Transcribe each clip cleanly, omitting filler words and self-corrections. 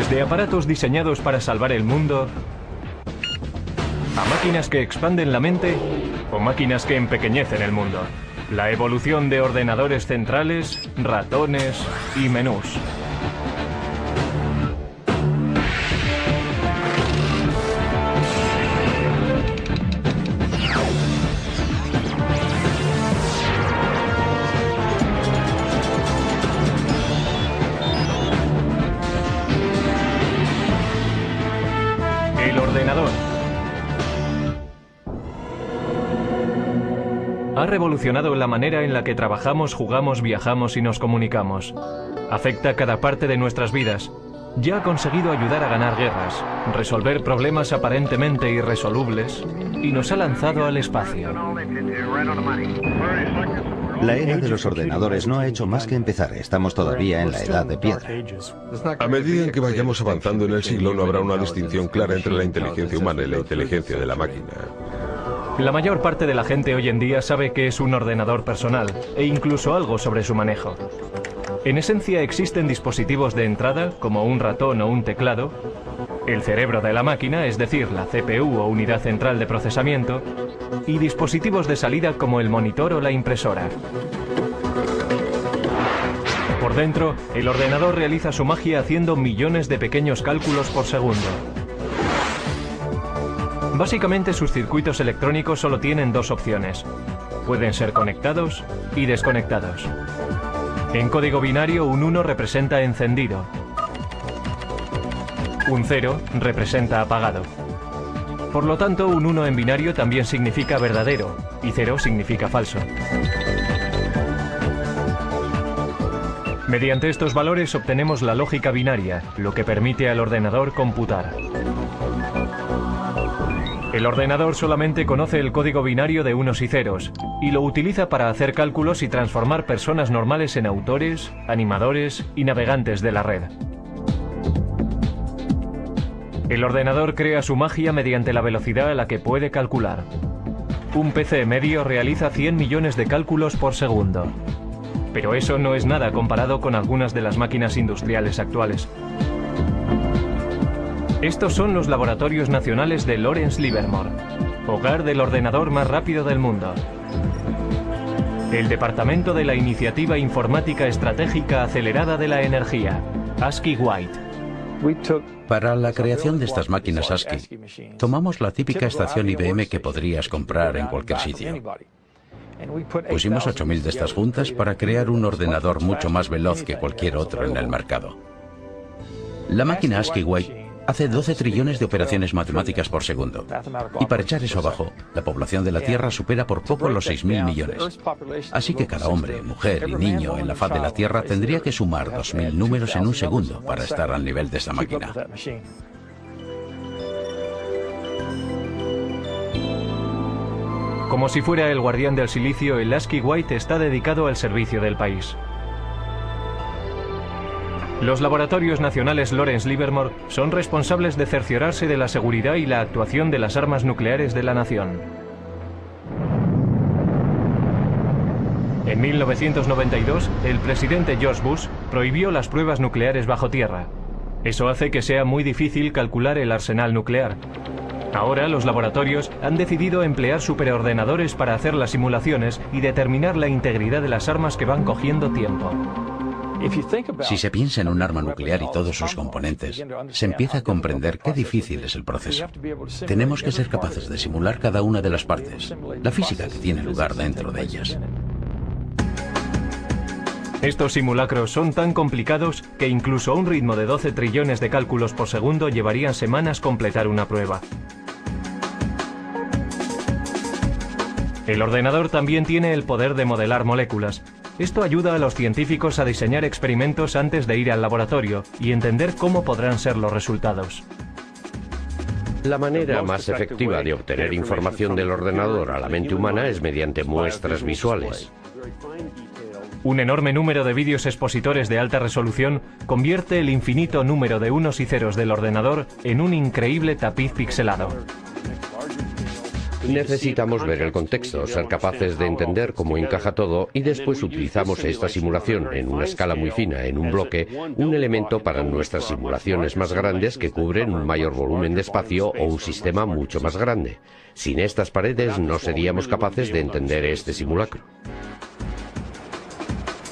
Desde aparatos diseñados para salvar el mundo, a máquinas que expanden la mente o máquinas que empequeñecen el mundo. La evolución de ordenadores centrales, ratones y menús. El ordenador ha revolucionado la manera en la que trabajamos, jugamos, viajamos y nos comunicamos. Afecta cada parte de nuestras vidas. Ya ha conseguido ayudar a ganar guerras, resolver problemas aparentemente irresolubles y nos ha lanzado al espacio. La era de los ordenadores no ha hecho más que empezar. Estamos todavía en la edad de piedra. A medida en que vayamos avanzando en el siglo, no habrá una distinción clara entre la inteligencia humana y la inteligencia de la máquina. La mayor parte de la gente hoy en día sabe qué es un ordenador personal e incluso algo sobre su manejo. En esencia existen dispositivos de entrada, como un ratón o un teclado, el cerebro de la máquina, es decir, la CPU o unidad central de procesamiento, y dispositivos de salida como el monitor o la impresora. Por dentro, el ordenador realiza su magia haciendo millones de pequeños cálculos por segundo. Básicamente sus circuitos electrónicos solo tienen dos opciones. Pueden ser conectados y desconectados. En código binario, un 1 representa encendido. Un 0 representa apagado. Por lo tanto, un 1 en binario también significa verdadero y 0 significa falso. Mediante estos valores obtenemos la lógica binaria, lo que permite al ordenador computar. El ordenador solamente conoce el código binario de unos y ceros y lo utiliza para hacer cálculos y transformar personas normales en autores, animadores y navegantes de la red. El ordenador crea su magia mediante la velocidad a la que puede calcular. Un PC medio realiza 100 millones de cálculos por segundo. Pero eso no es nada comparado con algunas de las máquinas industriales actuales. Estos son los laboratorios nacionales de Lawrence Livermore, hogar del ordenador más rápido del mundo. El Departamento de la Iniciativa Informática Estratégica Acelerada de la Energía, ASCII White. Para la creación de estas máquinas ASCII, tomamos la típica estación IBM que podrías comprar en cualquier sitio. Pusimos 8000 de estas juntas para crear un ordenador mucho más veloz que cualquier otro en el mercado. La máquina ASCII White hace 12 trillones de operaciones matemáticas por segundo. Y para echar eso abajo, la población de la Tierra supera por poco los 6.000 millones. Así que cada hombre, mujer y niño en la faz de la Tierra tendría que sumar 2.000 números en un segundo para estar al nivel de esta máquina. Como si fuera el guardián del silicio, el ASCII White está dedicado al servicio del país. Los laboratorios nacionales Lawrence Livermore son responsables de cerciorarse de la seguridad y la actuación de las armas nucleares de la nación. En 1992, el presidente George Bush prohibió las pruebas nucleares bajo tierra. Eso hace que sea muy difícil calcular el arsenal nuclear. Ahora los laboratorios han decidido emplear superordenadores para hacer las simulaciones y determinar la integridad de las armas que van cogiendo tiempo. Si se piensa en un arma nuclear y todos sus componentes, se empieza a comprender qué difícil es el proceso. Tenemos que ser capaces de simular cada una de las partes, la física que tiene lugar dentro de ellas. Estos simulacros son tan complicados que incluso a un ritmo de 12 trillones de cálculos por segundo llevarían semanas completar una prueba. El ordenador también tiene el poder de modelar moléculas. Esto ayuda a los científicos a diseñar experimentos antes de ir al laboratorio y entender cómo podrán ser los resultados. La manera más efectiva de obtener información del ordenador a la mente humana es mediante muestras visuales. Un enorme número de vídeos expositores de alta resolución convierte el infinito número de unos y ceros del ordenador en un increíble tapiz pixelado. Necesitamos ver el contexto, ser capaces de entender cómo encaja todo y después utilizamos esta simulación en una escala muy fina, en un bloque, un elemento para nuestras simulaciones más grandes que cubren un mayor volumen de espacio o un sistema mucho más grande. Sin estas paredes no seríamos capaces de entender este simulacro.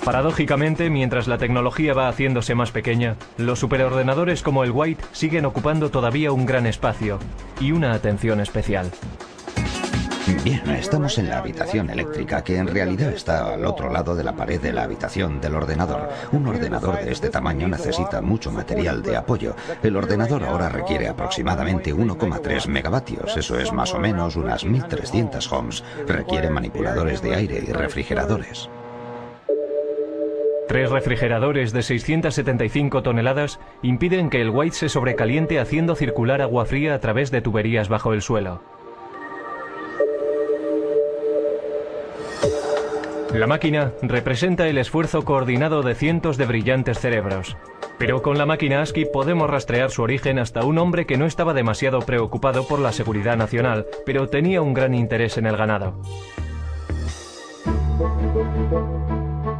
Paradójicamente, mientras la tecnología va haciéndose más pequeña, los superordenadores como el White siguen ocupando todavía un gran espacio y una atención especial. Bien, estamos en la habitación eléctrica, que en realidad está al otro lado de la pared de la habitación del ordenador. Un ordenador de este tamaño necesita mucho material de apoyo. El ordenador ahora requiere aproximadamente 1,3 megavatios, eso es más o menos unas 1300 ohms. Requiere manipuladores de aire y refrigeradores. 3 refrigeradores de 675 toneladas impiden que el White se sobrecaliente haciendo circular agua fría a través de tuberías bajo el suelo. La máquina representa el esfuerzo coordinado de cientos de brillantes cerebros. Pero con la máquina ASCII podemos rastrear su origen hasta un hombre que no estaba demasiado preocupado por la seguridad nacional, pero tenía un gran interés en el ganado.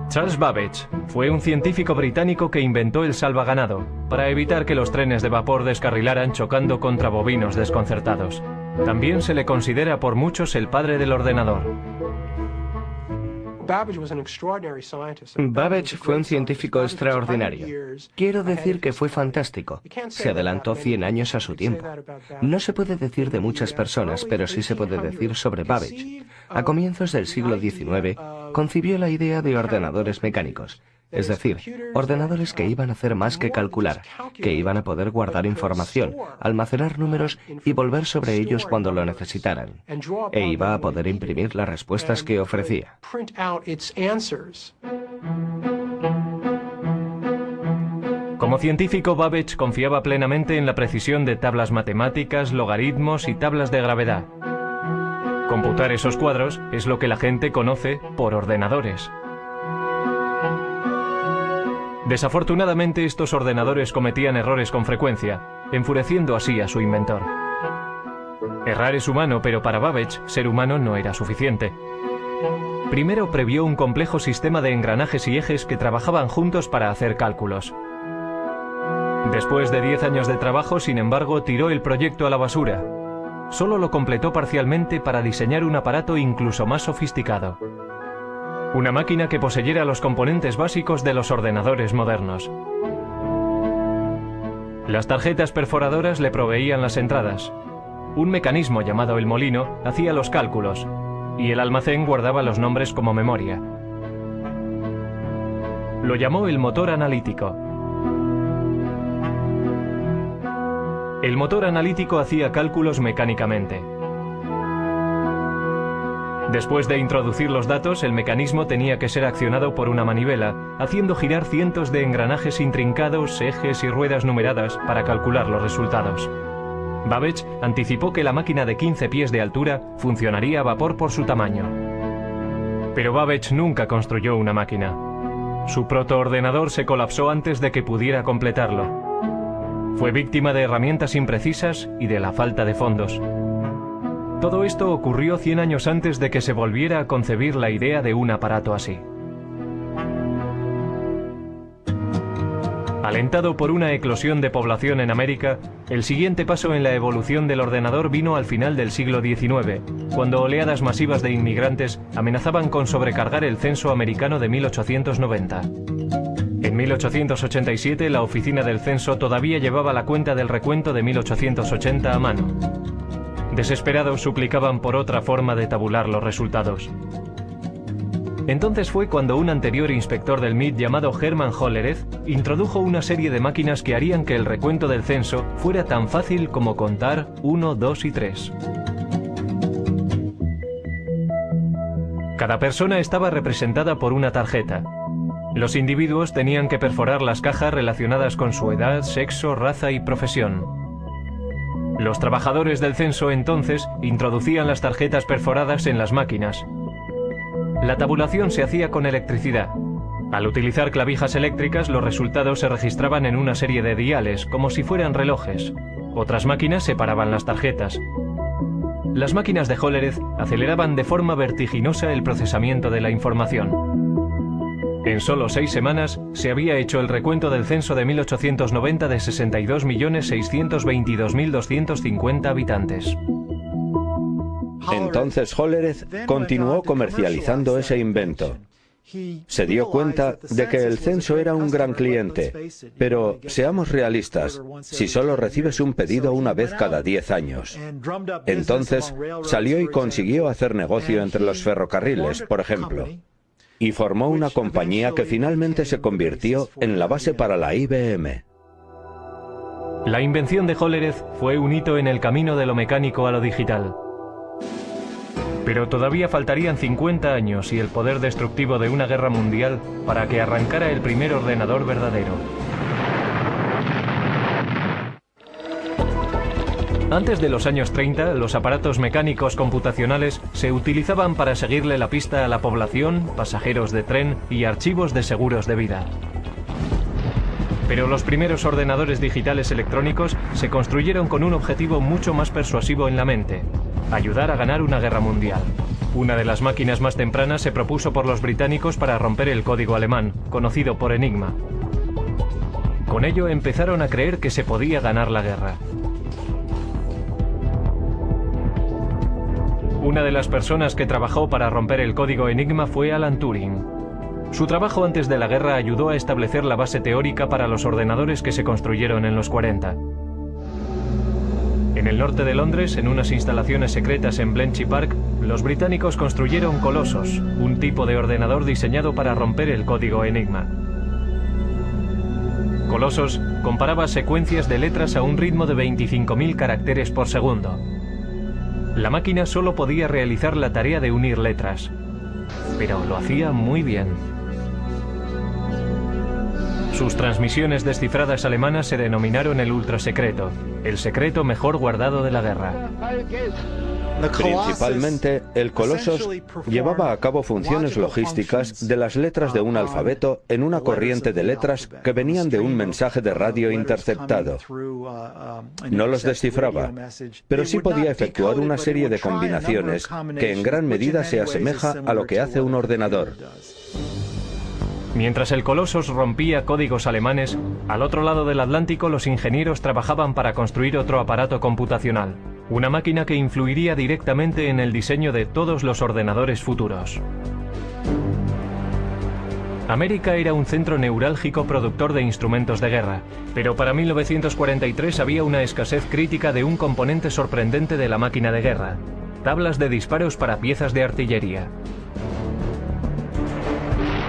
Charles Babbage fue un científico británico que inventó el salvaganado para evitar que los trenes de vapor descarrilaran chocando contra bovinos desconcertados. También se le considera por muchos el padre del ordenador. Babbage fue un científico extraordinario. Quiero decir que fue fantástico. Se adelantó 100 años a su tiempo. No se puede decir de muchas personas, pero sí se puede decir sobre Babbage. A comienzos del siglo XIX, concibió la idea de ordenadores mecánicos. Es decir, ordenadores que iban a hacer más que calcular, que iban a poder guardar información, almacenar números y volver sobre ellos cuando lo necesitaran. E iba a poder imprimir las respuestas que ofrecía. Como científico, Babbage confiaba plenamente en la precisión de tablas matemáticas, logaritmos y tablas de gravedad. Computar esos cuadros es lo que la gente conoce por ordenadores. Desafortunadamente, estos ordenadores cometían errores con frecuencia, enfureciendo así a su inventor. Errar es humano, pero para Babbage, ser humano no era suficiente. Primero previó un complejo sistema de engranajes y ejes que trabajaban juntos para hacer cálculos. Después de 10 años de trabajo, sin embargo, tiró el proyecto a la basura. Solo lo completó parcialmente para diseñar un aparato incluso más sofisticado. Una máquina que poseyera los componentes básicos de los ordenadores modernos. Las tarjetas perforadoras le proveían las entradas. Un mecanismo llamado el molino hacía los cálculos y el almacén guardaba los nombres como memoria. Lo llamó el motor analítico. El motor analítico hacía cálculos mecánicamente. Después de introducir los datos, el mecanismo tenía que ser accionado por una manivela, haciendo girar cientos de engranajes intrincados, ejes y ruedas numeradas para calcular los resultados. Babbage anticipó que la máquina de 15 pies de altura funcionaría a vapor por su tamaño. Pero Babbage nunca construyó una máquina. Su protoordenador se colapsó antes de que pudiera completarlo. Fue víctima de herramientas imprecisas y de la falta de fondos. Todo esto ocurrió 100 años antes de que se volviera a concebir la idea de un aparato así. Alentado por una eclosión de población en América, el siguiente paso en la evolución del ordenador vino al final del siglo XIX, cuando oleadas masivas de inmigrantes amenazaban con sobrecargar el censo americano de 1890. En 1887, la oficina del censo todavía llevaba la cuenta del recuento de 1880 a mano. Desesperados suplicaban por otra forma de tabular los resultados. Entonces fue cuando un anterior inspector del MIT llamado Hermann Hollerith introdujo una serie de máquinas que harían que el recuento del censo fuera tan fácil como contar 1, 2 y 3. Cada persona estaba representada por una tarjeta. Los individuos tenían que perforar las cajas relacionadas con su edad, sexo, raza y profesión. Los trabajadores del censo entonces introducían las tarjetas perforadas en las máquinas. La tabulación se hacía con electricidad. Al utilizar clavijas eléctricas, los resultados se registraban en una serie de diales, como si fueran relojes. Otras máquinas separaban las tarjetas. Las máquinas de Hollerith aceleraban de forma vertiginosa el procesamiento de la información. En solo 6 semanas se había hecho el recuento del censo de 1890 de 62.622.250 habitantes. Entonces Hollerith continuó comercializando ese invento. Se dio cuenta de que el censo era un gran cliente, pero seamos realistas, si solo recibes un pedido una vez cada 10 años. Entonces salió y consiguió hacer negocio entre los ferrocarriles, por ejemplo, y formó una compañía que finalmente se convirtió en la base para la IBM. La invención de Hollerith fue un hito en el camino de lo mecánico a lo digital. Pero todavía faltarían 50 años y el poder destructivo de una guerra mundial para que arrancara el primer ordenador verdadero. Antes de los años 30, los aparatos mecánicos computacionales se utilizaban para seguirle la pista a la población, pasajeros de tren y archivos de seguros de vida. Pero los primeros ordenadores digitales electrónicos se construyeron con un objetivo mucho más persuasivo en la mente: ayudar a ganar una guerra mundial. Una de las máquinas más tempranas se propuso por los británicos para romper el código alemán, conocido por Enigma. Con ello empezaron a creer que se podía ganar la guerra. Una de las personas que trabajó para romper el código Enigma fue Alan Turing. Su trabajo antes de la guerra ayudó a establecer la base teórica para los ordenadores que se construyeron en los 40. En el norte de Londres, en unas instalaciones secretas en Bletchley Park, los británicos construyeron Colossus, un tipo de ordenador diseñado para romper el código Enigma. Colossus comparaba secuencias de letras a un ritmo de 25.000 caracteres por segundo. La máquina solo podía realizar la tarea de unir letras, pero lo hacía muy bien. Sus transmisiones descifradas alemanas se denominaron el ultrasecreto, el secreto mejor guardado de la guerra. Principalmente, el Colossus llevaba a cabo funciones logísticas de las letras de un alfabeto en una corriente de letras que venían de un mensaje de radio interceptado. No los descifraba, pero sí podía efectuar una serie de combinaciones que en gran medida se asemeja a lo que hace un ordenador. Mientras el Colossus rompía códigos alemanes, al otro lado del Atlántico los ingenieros trabajaban para construir otro aparato computacional, una máquina que influiría directamente en el diseño de todos los ordenadores futuros. América era un centro neurálgico productor de instrumentos de guerra, pero para 1943 había una escasez crítica de un componente sorprendente de la máquina de guerra: tablas de disparos para piezas de artillería.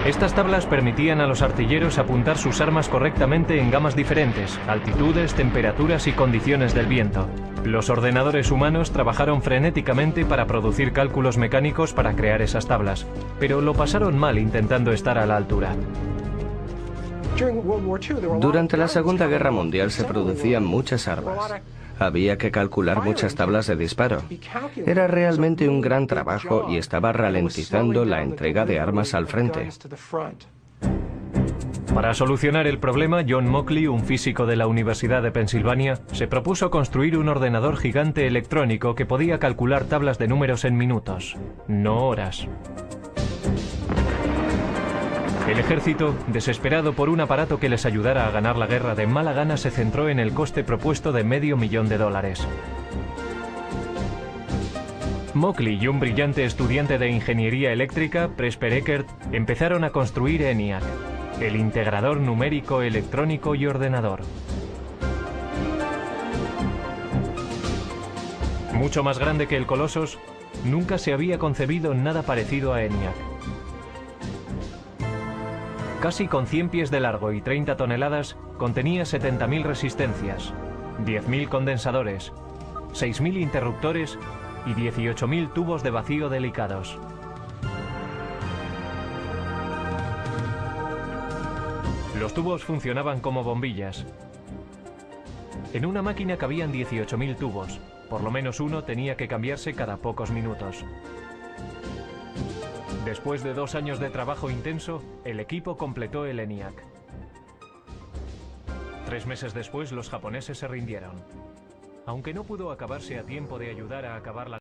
Estas tablas permitían a los artilleros apuntar sus armas correctamente en gamas diferentes, altitudes, temperaturas y condiciones del viento. Los ordenadores humanos trabajaron frenéticamente para producir cálculos mecánicos para crear esas tablas, pero lo pasaron mal intentando estar a la altura. Durante la Segunda Guerra Mundial se producían muchas armas. Había que calcular muchas tablas de disparo. Era realmente un gran trabajo y estaba ralentizando la entrega de armas al frente. Para solucionar el problema, John Mauchly, un físico de la Universidad de Pensilvania, se propuso construir un ordenador gigante electrónico que podía calcular tablas de números en minutos, no horas. El ejército, desesperado por un aparato que les ayudara a ganar la guerra, de mala gana se centró en el coste propuesto de $500,000. Mauchly y un brillante estudiante de ingeniería eléctrica, Presper Eckert, empezaron a construir ENIAC, el integrador numérico, electrónico y ordenador. Mucho más grande que el Colossus, nunca se había concebido nada parecido a ENIAC. Casi con 100 pies de largo y 30 toneladas, contenía 70.000 resistencias, 10.000 condensadores, 6.000 interruptores y 18.000 tubos de vacío delicados. Los tubos funcionaban como bombillas. En una máquina cabían 18.000 tubos, por lo menos uno tenía que cambiarse cada pocos minutos. Después de 2 años de trabajo intenso, el equipo completó el ENIAC. 3 meses después, los japoneses se rindieron. Aunque no pudo acabarse a tiempo de ayudar a acabar la